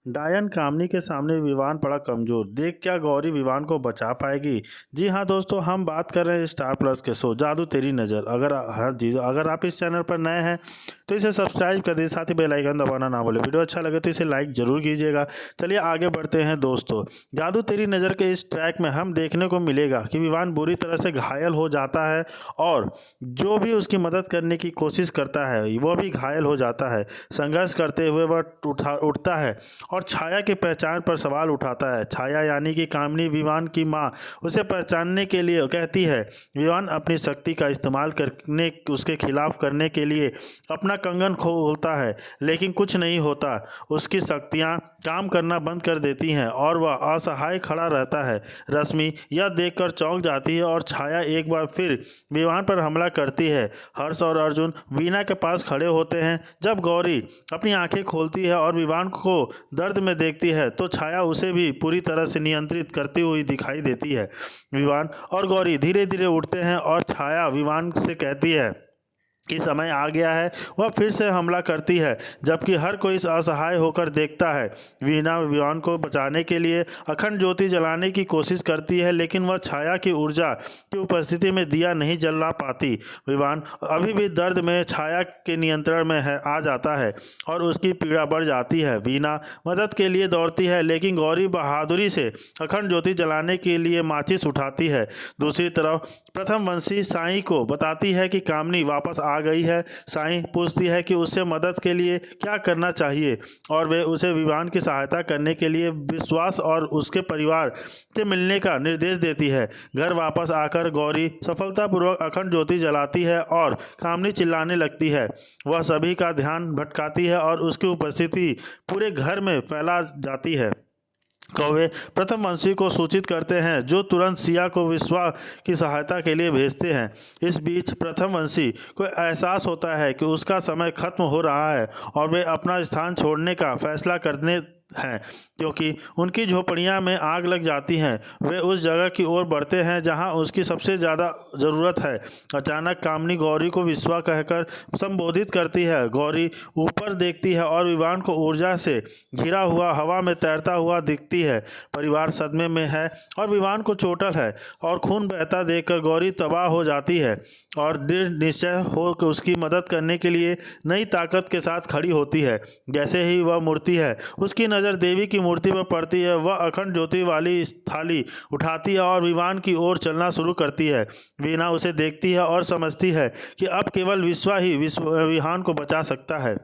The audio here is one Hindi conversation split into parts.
डायन कामनी के सामने विवान पड़ा कमजोर। देख क्या गौरी विवान को बचा पाएगी। जी हाँ दोस्तों, हम बात कर रहे हैं स्टार प्लस के शो जादू तेरी नज़र। अगर आप इस चैनल पर नए हैं तो इसे सब्सक्राइब कर दीजिए, साथ ही बेल आइकन दबाना ना भूलें। वीडियो अच्छा लगे तो इसे लाइक जरूर कीजिएगा। चलिए आगे बढ़ते हैं दोस्तों। जादू तेरी नज़र के इस ट्रैक में हम देखने को मिलेगा कि विवान बुरी तरह से घायल हो जाता है और जो भी उसकी मदद करने की कोशिश करता है वह भी घायल हो जाता है। संघर्ष करते हुए वह उठता है और छाया की पहचान पर सवाल उठाता है। छाया यानी कि कामिनी विवान की माँ उसे पहचानने के लिए कहती है। विवान अपनी शक्ति का इस्तेमाल करने उसके खिलाफ करने के लिए अपना कंगन खोलता है, लेकिन कुछ नहीं होता। उसकी शक्तियाँ काम करना बंद कर देती हैं और वह असहाय खड़ा रहता है। रश्मि यह देखकर चौंक जाती है और छाया एक बार फिर विवान पर हमला करती है। हर्ष और अर्जुन वीणा के पास खड़े होते हैं। जब गौरी अपनी आंखें खोलती है और विवान को दर्द में देखती है तो छाया उसे भी पूरी तरह से नियंत्रित करती हुई दिखाई देती है। विवान और गौरी धीरे धीरे उठते हैं और छाया विवान से कहती है कि समय आ गया है। वह फिर से हमला करती है, जबकि हर कोई असहाय होकर देखता है। वीणा विवान को बचाने के लिए अखंड ज्योति जलाने की कोशिश करती है, लेकिन वह छाया की ऊर्जा की उपस्थिति में दिया नहीं जला पाती। विवान अभी भी दर्द में छाया के नियंत्रण में आ जाता है और उसकी पीड़ा बढ़ जाती है। वीणा मदद के लिए दौड़ती है, लेकिन गौरी बहादुरी से अखंड ज्योति जलाने के लिए माचिस उठाती है। दूसरी तरफ प्रथम वंशी साईं को बताती है कि कामिनी वापस आ गई है। साईं पूछती है कि उससे मदद के लिए क्या करना चाहिए और वे उसे विवान की सहायता करने के लिए विश्वास और उसके परिवार से मिलने का निर्देश देती है। घर वापस आकर गौरी सफलतापूर्वक अखंड ज्योति जलाती है और कामिनी चिल्लाने लगती है। वह सभी का ध्यान भटकाती है और उसकी उपस्थिति पूरे घर में फैला जाती है। कौवे प्रथम वंशी को सूचित करते हैं, जो तुरंत सिया को विश्वा की सहायता के लिए भेजते हैं। इस बीच प्रथम वंशी को एहसास होता है कि उसका समय खत्म हो रहा है और वे अपना स्थान छोड़ने का फैसला करने हैं, क्योंकि उनकी झोपड़ियां में आग लग जाती हैं। वे उस जगह की ओर बढ़ते हैं जहां उसकी सबसे ज़्यादा ज़रूरत है। अचानक कामिनी गौरी को विश्वा कहकर संबोधित करती है। गौरी ऊपर देखती है और विवान को ऊर्जा से घिरा हुआ हवा में तैरता हुआ दिखती है। परिवार सदमे में है और विवान को चोटल है और खून बहता देखकर गौरी तबाह हो जाती है और दृढ़ निश्चय हो कि उसकी मदद करने के लिए नई ताकत के साथ खड़ी होती है। जैसे ही वह मुड़ती है, उसकी नज़र देवी की मूर्ति पर पड़ती है। वह अखंड ज्योति वाली थाली उठाती है और विवान की ओर चलना शुरू करती है। वीणा उसे देखती है और समझती है कि अब केवल विश्वा ही विवान को बचा सकता है।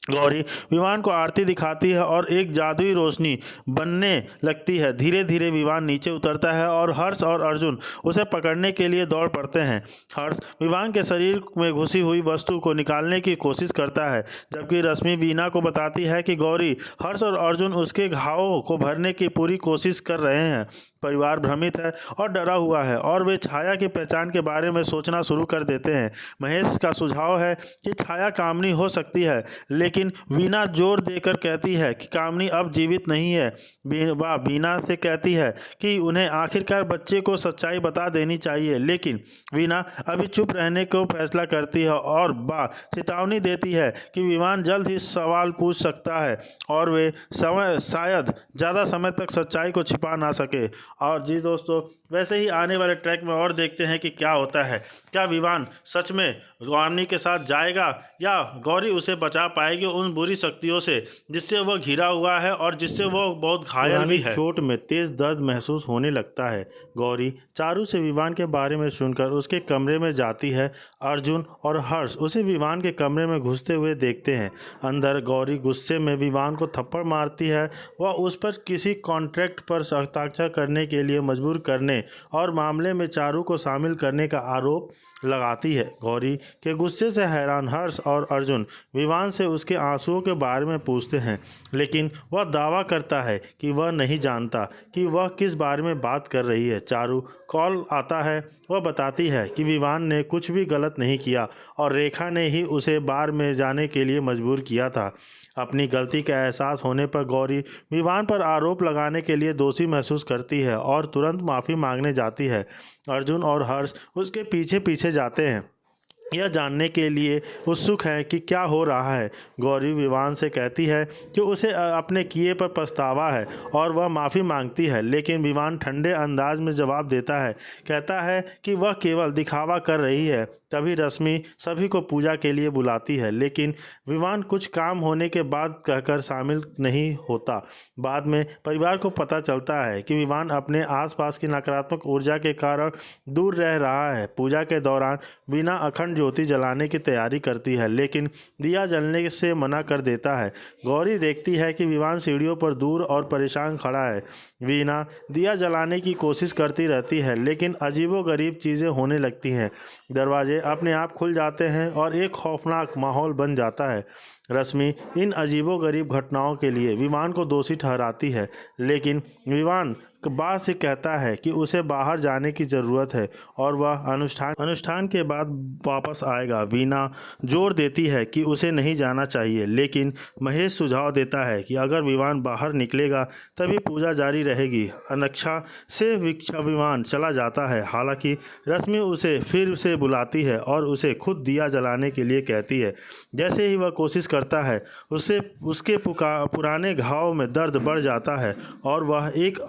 गौरी विवान को आरती दिखाती है और एक जादुई रोशनी बनने लगती है। धीरे धीरे विवान नीचे उतरता है और हर्ष और अर्जुन उसे पकड़ने के लिए दौड़ पड़ते हैं। हर्ष विवान के शरीर में घुसी हुई वस्तु को निकालने की कोशिश करता है, जबकि रश्मि वीणा को बताती है कि गौरी, हर्ष और अर्जुन उसके घावों को भरने की पूरी कोशिश कर रहे हैं। परिवार भ्रमित है और डरा हुआ है और वे छाया की पहचान के बारे में सोचना शुरू कर देते हैं। महेश का सुझाव है कि छाया कामिनी हो सकती है, लेकिन वीणा जोर देकर कहती है कि कामिनी अब जीवित नहीं है। वीणा से कहती है कि उन्हें आखिरकार बच्चे को सच्चाई बता देनी चाहिए, लेकिन वीणा अभी चुप रहने को फैसला करती है और चेतावनी देती है कि विवान जल्द ही सवाल पूछ सकता है और वे शायद ज़्यादा समय तक सच्चाई को छिपा ना सके। और जी दोस्तों, वैसे ही आने वाले ट्रैक में और देखते हैं कि क्या होता है। क्या विवान सच में कामिनी के साथ जाएगा या गौरी उसे बचा पाएगी उन बुरी शक्तियों से जिससे वह घिरा हुआ है और जिससे वह बहुत घायल भी है। चोट में तेज दर्द महसूस होने लगता है। गौरी चारू से विवान के बारे में सुनकर उसके कमरे में जाती है। अर्जुन और हर्ष उसे विवान के कमरे में घुसते हुए देखते हैं। अंदर गौरी गुस्से में विवान को थप्पड़ मारती है। वह उस पर किसी कॉन्ट्रैक्ट पर हस्ताक्षर करने के लिए मजबूर करने और मामले में चारू को शामिल करने का आरोप लगाती है। गौरी के गुस्से से हैरान हर्ष और अर्जुन विवान से उसके आंसुओं के बारे में पूछते हैं, लेकिन वह दावा करता है कि वह नहीं जानता कि वह किस बारे में बात कर रही है। चारू कॉल आता है। वह बताती है कि विवान ने कुछ भी गलत नहीं किया और रेखा ने ही उसे बार में जाने के लिए मजबूर किया था। अपनी गलती का एहसास होने पर गौरी विवान पर आरोप लगाने के लिए दोषी महसूस करती है और तुरंत माफ़ी मांगने जाती है। अर्जुन और हर्ष उसके पीछे पीछे जाते हैं। यह जानने के लिए उत्सुक है कि क्या हो रहा है। गौरी विवान से कहती है कि उसे अपने किए पर पछतावा है और वह माफ़ी मांगती है, लेकिन विवान ठंडे अंदाज में जवाब देता है। कहता है कि वह केवल दिखावा कर रही है। तभी रश्मि सभी को पूजा के लिए बुलाती है, लेकिन विवान कुछ काम होने के बाद कहकर शामिल नहीं होता। बाद में परिवार को पता चलता है कि विवान अपने आसपास की नकारात्मक ऊर्जा के कारण दूर रह रहा है। पूजा के दौरान वीना अखंड ज्योति जलाने की तैयारी करती है, लेकिन दिया जलने से मना कर देता है। गौरी देखती है कि विवान सीढ़ियों पर दूर और परेशान खड़ा है। वीना दिया जलाने की कोशिश करती रहती है, लेकिन अजीबोगरीब चीज़ें होने लगती हैं। दरवाजे अपने आप खुल जाते हैं और एक खौफनाक माहौल बन जाता है। रश्मि इन अजीबोगरीब घटनाओं के लिए विवान को दोषी ठहराती है, लेकिन विवान बाद से कहता है कि उसे बाहर जाने की ज़रूरत है और वह अनुष्ठान के बाद वापस आएगा। वीना जोर देती है कि उसे नहीं जाना चाहिए, लेकिन महेश सुझाव देता है कि अगर विवान बाहर निकलेगा तभी पूजा जारी रहेगी। अनक्षा से विवान चला जाता है। हालांकि रश्मि उसे फिर से बुलाती है और उसे खुद दिया जलाने के लिए कहती है। जैसे ही वह कोशिश करता है, उसके पुराने घाव में दर्द बढ़ जाता है और वह एक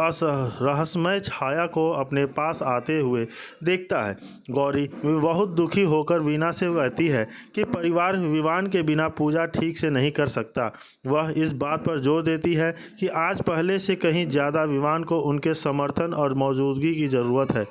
रहस्यमय छाया को अपने पास आते हुए देखता है। गौरी बहुत दुखी होकर वीना से कहती है कि परिवार विवान के बिना पूजा ठीक से नहीं कर सकता। वह इस बात पर जोर देती है कि आज पहले से कहीं ज़्यादा विवान को उनके समर्थन और मौजूदगी की ज़रूरत है।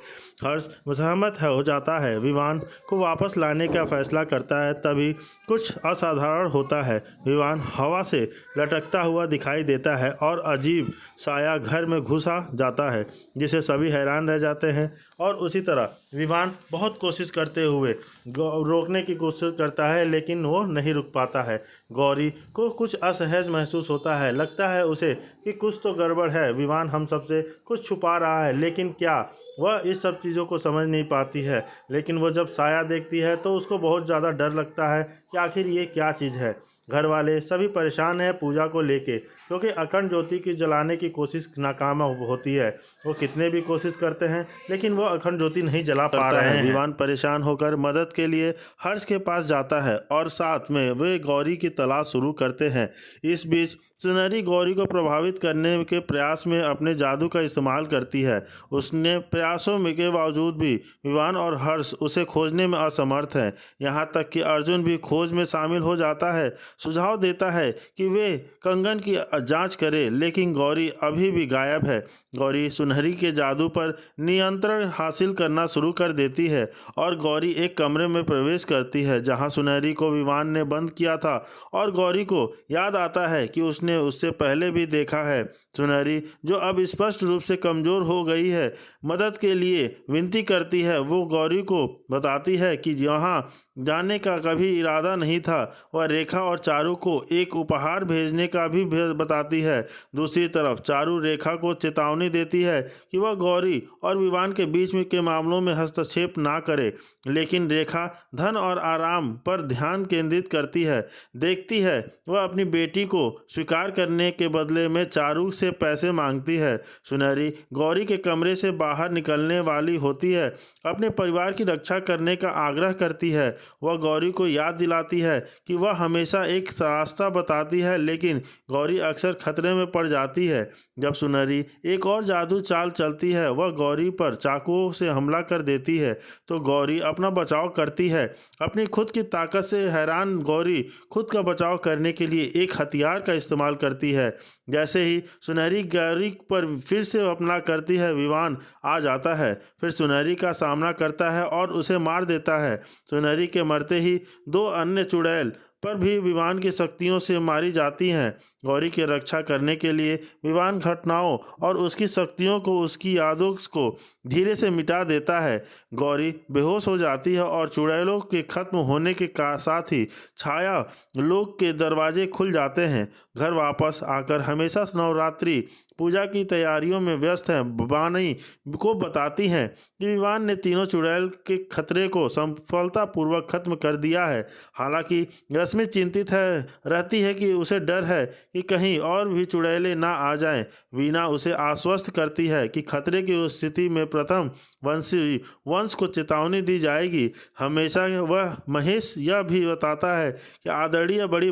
हर्ष सहमत हो जाता है, विवान को वापस लाने का फैसला करता है। तभी कुछ असाधारण होता है। विवान हवा से लटकता हुआ दिखाई देता है और अजीब साया घर में घुसा जाता है, जिसे सभी हैरान रह जाते हैं। और उसी तरह विवान बहुत कोशिश करते हुए रोकने की कोशिश करता है, लेकिन वो नहीं रुक पाता है। गौरी को कुछ असहज महसूस होता है। लगता है उसे कि कुछ तो गड़बड़ है। विवान हम सबसे कुछ छुपा रहा है, लेकिन क्या? वह इस सब चीज़ों को समझ नहीं पाती है। लेकिन वो जब साया देखती है तो उसको बहुत ज़्यादा डर लगता है कि आखिर ये क्या चीज़ है। घर वाले सभी परेशान हैं पूजा को लेके, क्योंकि अखंड ज्योति की जलाने की कोशिश नाकाम होती है। वो कितने भी कोशिश करते हैं, लेकिन वो अखंड ज्योति नहीं जला पा रहे हैं। विवान परेशान होकर मदद के लिए हर्ष के पास जाता है और साथ में वे गौरी की तलाश शुरू करते हैं। इस बीच सुनहरी गौरी को प्रभावित करने के प्रयास में अपने जादू का इस्तेमाल करती है। उसने प्रयासों में के बावजूद भी विवान और हर्ष उसे खोजने में असमर्थ हैं। यहाँ तक कि अर्जुन भी खोज में शामिल हो जाता है। सुझाव देता है कि वे कंगन की जांच करें, लेकिन गौरी अभी भी गायब है। गौरी सुनहरी के जादू पर नियंत्रण हासिल करना शुरू कर देती है और गौरी एक कमरे में प्रवेश करती है जहां सुनहरी को विवान ने बंद किया था। और गौरी को याद आता है कि उसने उससे पहले भी देखा है। सुनहरी, जो अब स्पष्ट रूप से कमज़ोर हो गई है, मदद के लिए विनती करती है। वो गौरी को बताती है कि यहाँ जाने का कभी इरादा नहीं था। वह रेखा और चारू को एक उपहार भेजने का भी बताती है। दूसरी तरफ चारू रेखा को चेतावनी देती है कि वह गौरी और विवान के बीच में के मामलों में हस्तक्षेप ना करे, लेकिन रेखा धन और आराम पर ध्यान केंद्रित करती है। देखती है वह अपनी बेटी को स्वीकार करने के बदले में चारू से पैसे मांगती है। सुनहरी गौरी के कमरे से बाहर निकलने वाली होती है, अपने परिवार की रक्षा करने का आग्रह करती है। वह गौरी को याद दिलाती है कि वह हमेशा एक रास्ता बताती है, लेकिन गौरी अक्सर खतरे में पड़ जाती है। जब सुनहरी एक और जादू चाल चलती है, वह गौरी पर चाकुओं से हमला कर देती है, तो गौरी अपना बचाव करती है। अपनी खुद की ताकत से हैरान गौरी खुद का बचाव करने के लिए एक हथियार का इस्तेमाल करती है। जैसे ही सुनहरी गौरी पर फिर से हमला करती है, विवान आ जाता है, फिर सुनहरी का सामना करता है और उसे मार देता है। सुनहरी के मरते ही दो अन्य चुड़ैल पर भी विवान की शक्तियों से मारी जाती हैं। गौरी की रक्षा करने के लिए विवान घटनाओं और उसकी शक्तियों को, उसकी यादों को धीरे से मिटा देता है। गौरी बेहोश हो जाती है और चुड़ैलों के खत्म होने के साथ ही छाया लोक के दरवाजे खुल जाते हैं। घर वापस आकर हमेशा नवरात्रि पूजा की तैयारियों में व्यस्त हैं, बानी को बताती हैं कि विवान ने तीनों चुड़ैल के खतरे को सफलतापूर्वक खत्म कर दिया है। हालांकि रश्मि चिंतित है रहती है कि उसे डर है कि कहीं और भी चुड़ैले ना आ जाएं। वीना उसे आश्वस्त करती है कि खतरे की उस स्थिति में प्रथम वंश को चेतावनी दी जाएगी। हमेशा वह महेश यह भी बताता है कि आदरणीय बड़ी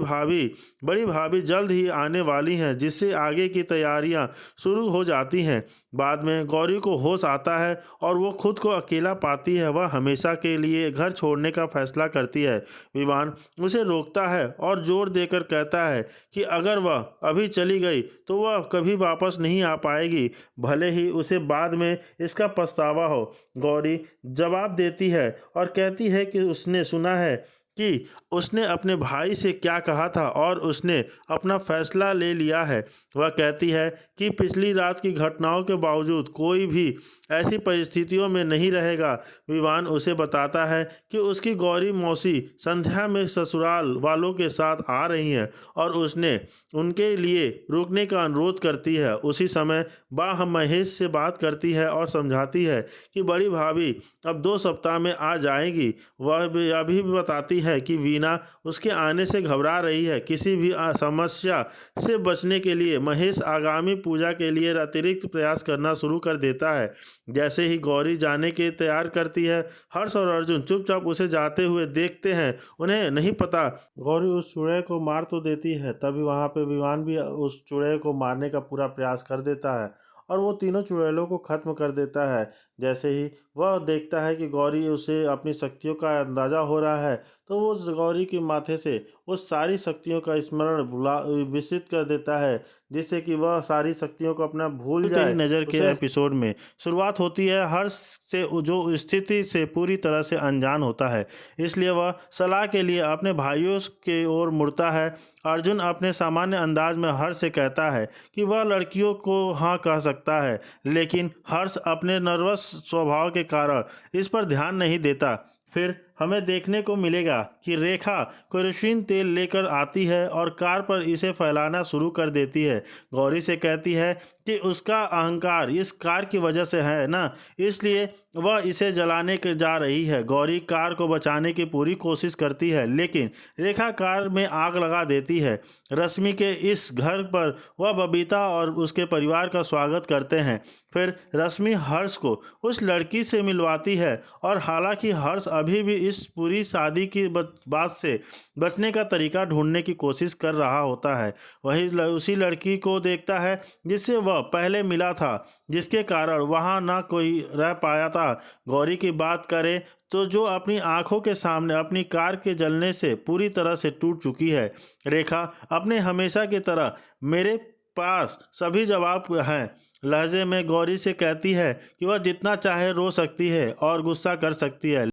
भाभी जल्द ही आने वाली हैं, जिससे आगे की तैयारियां शुरू हो जाती हैं। बाद में गौरी को होश आता है और वो खुद को अकेला पाती है। वह हमेशा के लिए घर छोड़ने का फैसला करती है। विवान उसे रोकता है और जोर देकर कहता है कि अगर वह अभी चली गई तो वह कभी वापस नहीं आ पाएगी, भले ही उसे बाद में इसका पछतावा हो। गौरी जवाब देती है और कहती है कि उसने सुना है कि उसने अपने भाई से क्या कहा था और उसने अपना फैसला ले लिया है। वह कहती है कि पिछली रात की घटनाओं के बावजूद कोई भी ऐसी परिस्थितियों में नहीं रहेगा। विवान उसे बताता है कि उसकी गौरी मौसी संध्या में ससुराल वालों के साथ आ रही हैं और उसने उनके लिए रुकने का अनुरोध करती है। उसी समय बाह महेश से बात करती है और समझाती है कि बड़ी भाभी अब 2 सप्ताह में आ जाएंगी। वह यह भी बताती है कि वीना उसके आने से घबरा रही है। किसी भी समस्या से बचने के लिए महेश आगामी पूजा के लिए अतिरिक्त प्रयास करना शुरू कर देता है। जैसे ही गौरी जाने के तैयार करती है, हर्ष और अर्जुन चुपचाप उसे जाते हुए देखते हैं। उन्हें नहीं पता गौरी उस चुड़ैल को मार तो देती है, तभी वहां पे विवान भी उस चुड़ैल को मारने का पूरा प्रयास कर देता है और वो तीनों चुड़ैलों को खत्म कर देता है। जैसे ही वह देखता है कि गौरी उसे अपनी शक्तियों का अंदाज़ा हो रहा है, तो वो उस गौरी के माथे से उस सारी शक्तियों का स्मरण विस्मृत कर देता है, जिससे कि वह सारी शक्तियों को अपना भूल जाए। तेरी नज़र के एपिसोड में शुरुआत होती है हर्ष से, जो स्थिति से पूरी तरह से अनजान होता है, इसलिए वह सलाह के लिए अपने भाइयों की ओर मुड़ता है। अर्जुन अपने सामान्य अंदाज में हर्ष से कहता है कि वह लड़कियों को हाँ कह सकता है, लेकिन हर्ष अपने नर्वस स्वभाव के कारण इस पर ध्यान नहीं देता। फिर हमें देखने को मिलेगा कि रेखा केरोसिन तेल लेकर आती है और कार पर इसे फैलाना शुरू कर देती है। गौरी से कहती है कि उसका अहंकार इस कार की वजह से है ना, इसलिए वह इसे जलाने के जा रही है। गौरी कार को बचाने की पूरी कोशिश करती है, लेकिन रेखा कार में आग लगा देती है। रश्मि के इस घर पर वह बबीता और उसके परिवार का स्वागत करते हैं। फिर रश्मि हर्ष को उस लड़की से मिलवाती है और हालांकि हर्ष अभी भी इस पूरी शादी की बात से बचने का तरीका ढूंढने की कोशिश कर रहा होता है, वही उसी लड़की को देखता है जिससे वह पहले मिला था, जिसके कारण वहां ना कोई रह पाया था। गौरी की बात करें तो जो अपनी आंखों के सामने अपनी कार के जलने से पूरी तरह से टूट चुकी है। रेखा अपने हमेशा की तरह मेरे पास सभी जवाब हैं लहजे में गौरी से कहती है कि वह जितना चाहे रो सकती है और गुस्सा कर सकती है,